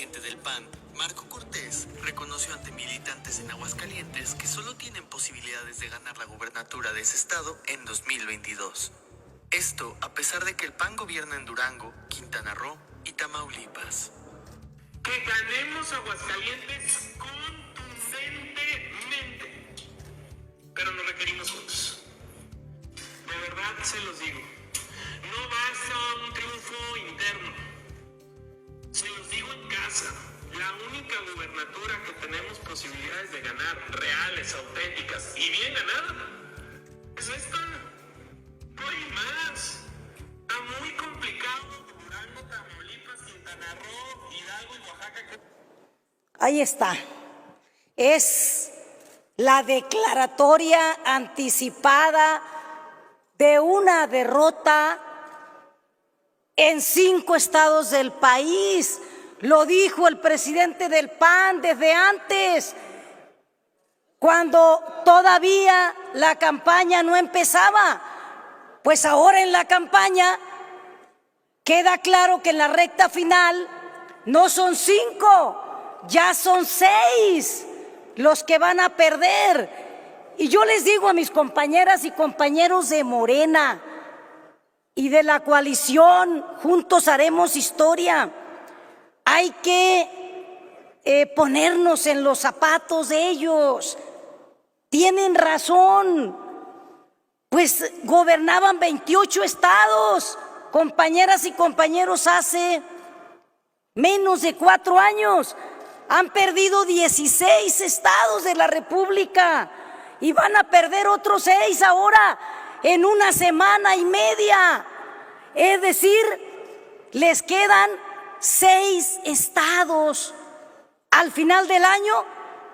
dirigente del PAN, Marco Cortés, reconoció ante militantes en Aguascalientes que solo tienen posibilidades de ganar la gubernatura de ese estado en 2022. Esto a pesar de que el PAN gobierna en Durango, Quintana Roo y Tamaulipas. Que ganemos Aguascalientes contundentemente, pero lo requerimos juntos. De verdad se los digo, no basta un triunfo interno. Se los digo en casa, la única gubernatura que tenemos posibilidades de ganar, reales, auténticas y bien ganada, es esta. No hay más. Está muy complicado. Durango, Tamaulipas, Quintana Roo, Hidalgo y Oaxaca. Ahí está. Es la declaratoria anticipada de una derrota en 5 estados del país. Lo dijo el presidente del PAN desde antes, cuando todavía la campaña no empezaba. Pues ahora en la campaña queda claro que en la recta final no son 5, ya son 6 los que van a perder. Y yo les digo a mis compañeras y compañeros de Morena y de la coalición, juntos haremos historia. Hay que ponernos en los zapatos de ellos. Tienen razón, pues gobernaban 28 estados, compañeras y compañeros, hace menos de 4 años. Han perdido 16 estados de la República y van a perder otros 6 ahora en una semana y media. Es decir, les quedan 6 estados. Al final del año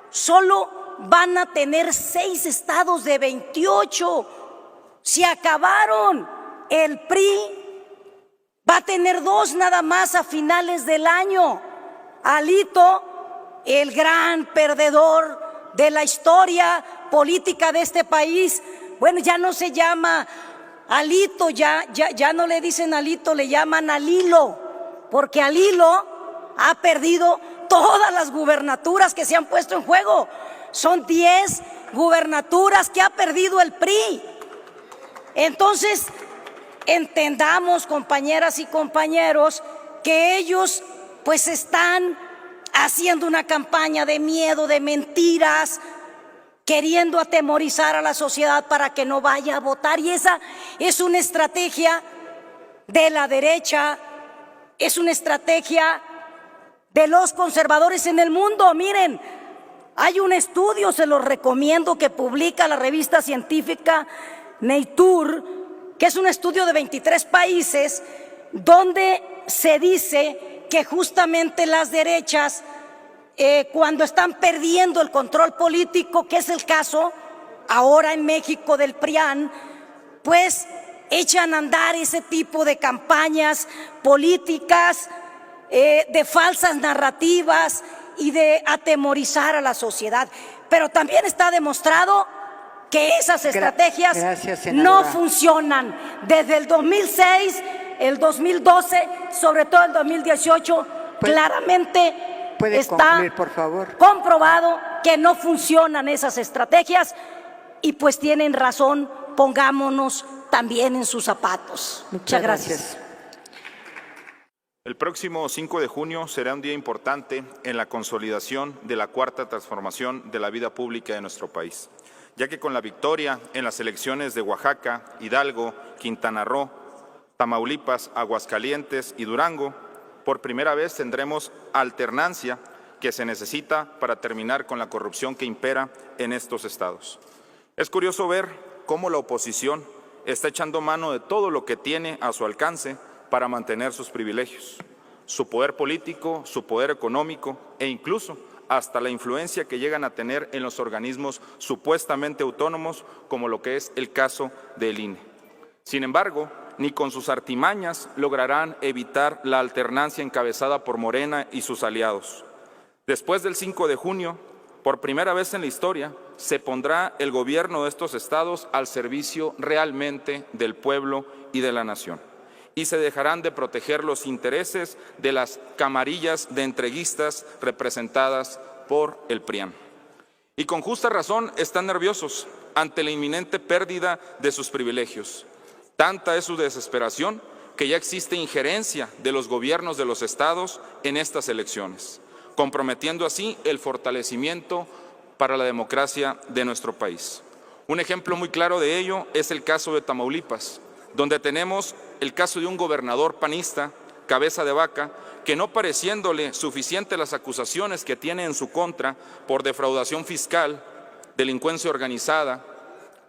solo van a tener 6 estados de 28. Se acabaron. El PRI va a tener 2 nada más a finales del año. Alito, el gran perdedor de la historia política de este país, bueno, ya no se llama Alito, ya no le dicen Alito, le llaman Alilo, porque Alilo ha perdido todas las gubernaturas que se han puesto en juego. Son 10 gubernaturas que ha perdido el PRI. Entonces, entendamos, compañeras y compañeros, que ellos pues están haciendo una campaña de miedo, de mentiras, queriendo atemorizar a la sociedad para que no vaya a votar. Y esa es una estrategia de la derecha, es una estrategia de los conservadores en el mundo. Miren, hay un estudio, se los recomiendo, que publica la revista científica Nature, que es un estudio de 23 países, donde se dice que justamente las derechas, cuando están perdiendo el control político, que es el caso ahora en México del PRIAN, pues echan a andar ese tipo de campañas políticas, de falsas narrativas y de atemorizar a la sociedad. Pero también está demostrado que esas estrategias no funcionan. Desde el 2006, el 2012, sobre todo el 2018, claramente está concluir, por favor, comprobado que no funcionan esas estrategias. Y pues tienen razón, pongámonos también en sus zapatos. Muchas gracias. El próximo 5 de junio será un día importante en la consolidación de la cuarta transformación de la vida pública de nuestro país, ya que con la victoria en las elecciones de Oaxaca, Hidalgo, Quintana Roo, Tamaulipas, Aguascalientes y Durango, por primera vez tendremos alternancia que se necesita para terminar con la corrupción que impera en estos estados. Es curioso ver cómo la oposición está echando mano de todo lo que tiene a su alcance para mantener sus privilegios, su poder político, su poder económico e incluso hasta la influencia que llegan a tener en los organismos supuestamente autónomos, como lo que es el caso del INE. Sin embargo, ni con sus artimañas lograrán evitar la alternancia encabezada por Morena y sus aliados. Después del 5 de junio, por primera vez en la historia, se pondrá el gobierno de estos estados al servicio realmente del pueblo y de la nación. y se dejarán de proteger los intereses de las camarillas de entreguistas representadas por el PRIAN. Y con justa razón están nerviosos ante la inminente pérdida de sus privilegios. Tanta es su desesperación que ya existe injerencia de los gobiernos de los estados en estas elecciones, comprometiendo así el fortalecimiento para la democracia de nuestro país. Un ejemplo muy claro de ello es el caso de Tamaulipas, donde tenemos el caso de un gobernador panista, cabeza de vaca, que no pareciéndole suficiente las acusaciones que tiene en su contra por defraudación fiscal, delincuencia organizada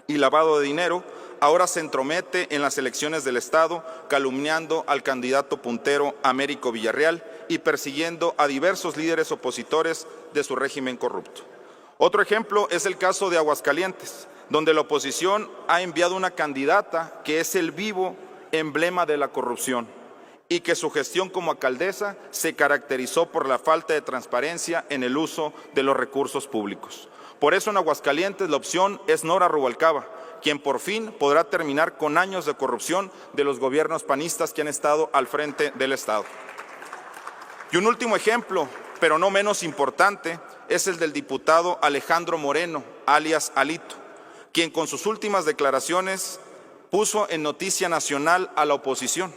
y lavado de dinero, ahora se entromete en las elecciones del Estado, calumniando al candidato puntero Américo Villarreal y persiguiendo a diversos líderes opositores de su régimen corrupto. Otro ejemplo es el caso de Aguascalientes, donde la oposición ha enviado una candidata que es el vivo emblema de la corrupción y que su gestión como alcaldesa se caracterizó por la falta de transparencia en el uso de los recursos públicos. Por eso en Aguascalientes la opción es Nora Rubalcaba, quien por fin podrá terminar con años de corrupción de los gobiernos panistas que han estado al frente del Estado. Y un último ejemplo, pero no menos importante, es el del diputado Alejandro Moreno, alias Alito, quien con sus últimas declaraciones puso en noticia nacional a la oposición,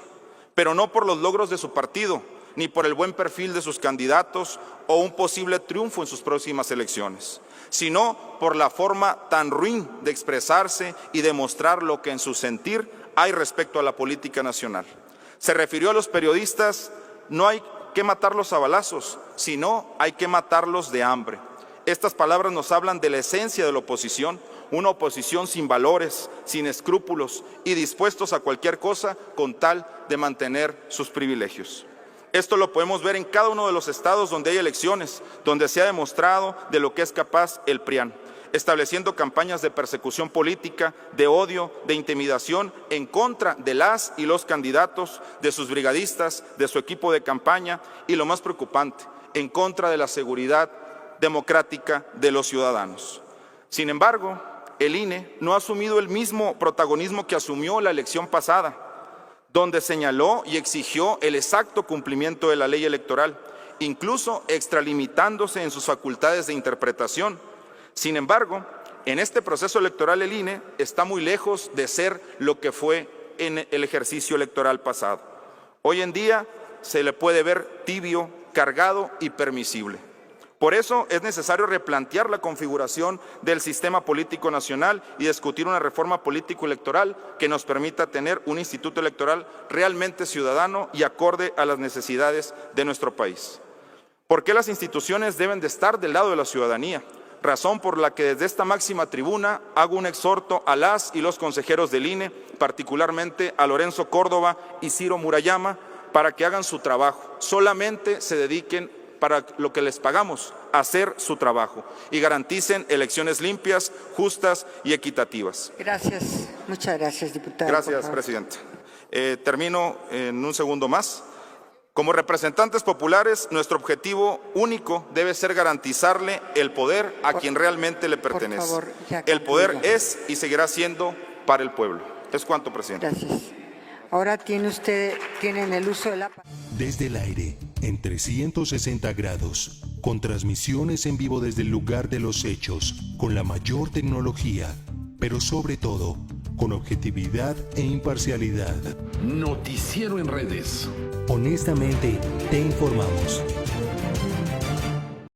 pero no por los logros de su partido, ni por el buen perfil de sus candidatos o un posible triunfo en sus próximas elecciones, sino por la forma tan ruin de expresarse y demostrar lo que en su sentir hay respecto a la política nacional. Se refirió a los periodistas: no hay que matarlos a balazos, sino hay que matarlos de hambre. Estas palabras nos hablan de la esencia de la oposición, una oposición sin valores, sin escrúpulos y dispuestos a cualquier cosa con tal de mantener sus privilegios. Esto lo podemos ver en cada uno de los estados donde hay elecciones, donde se ha demostrado de lo que es capaz el PRIAN, estableciendo campañas de persecución política, de odio, de intimidación en contra de las y los candidatos, de sus brigadistas, de su equipo de campaña y, lo más preocupante, en contra de la seguridad democrática de los ciudadanos. Sin embargo, el INE no ha asumido el mismo protagonismo que asumió la elección pasada, donde señaló y exigió el exacto cumplimiento de la ley electoral, incluso extralimitándose en sus facultades de interpretación. Sin embargo, en este proceso electoral el INE está muy lejos de ser lo que fue en el ejercicio electoral pasado. Hoy en día se le puede ver tibio, cargado y permisible. Por eso es necesario replantear la configuración del sistema político nacional y discutir una reforma político-electoral que nos permita tener un instituto electoral realmente ciudadano y acorde a las necesidades de nuestro país. ¿Por qué las instituciones deben de estar del lado de la ciudadanía? Razón por la que desde esta máxima tribuna hago un exhorto a las y los consejeros del INE, particularmente a Lorenzo Córdoba y Ciro Murayama, para que hagan su trabajo. Solamente se dediquen para lo que les pagamos, hacer su trabajo y garanticen elecciones limpias, justas y equitativas. Gracias, muchas gracias, diputado. Gracias, presidente. Termino en un segundo más. Como representantes populares, nuestro objetivo único debe ser garantizarle el poder a quien realmente le pertenece. Por favor, ya el poder es y seguirá siendo para el pueblo. Es cuanto, presidente. Gracias. Ahora tienen el uso de la palabra. Desde el aire, en 360 grados, con transmisiones en vivo desde el lugar de los hechos, con la mayor tecnología, pero sobre todo, con objetividad e imparcialidad. Noticiero en redes. Honestamente, te informamos.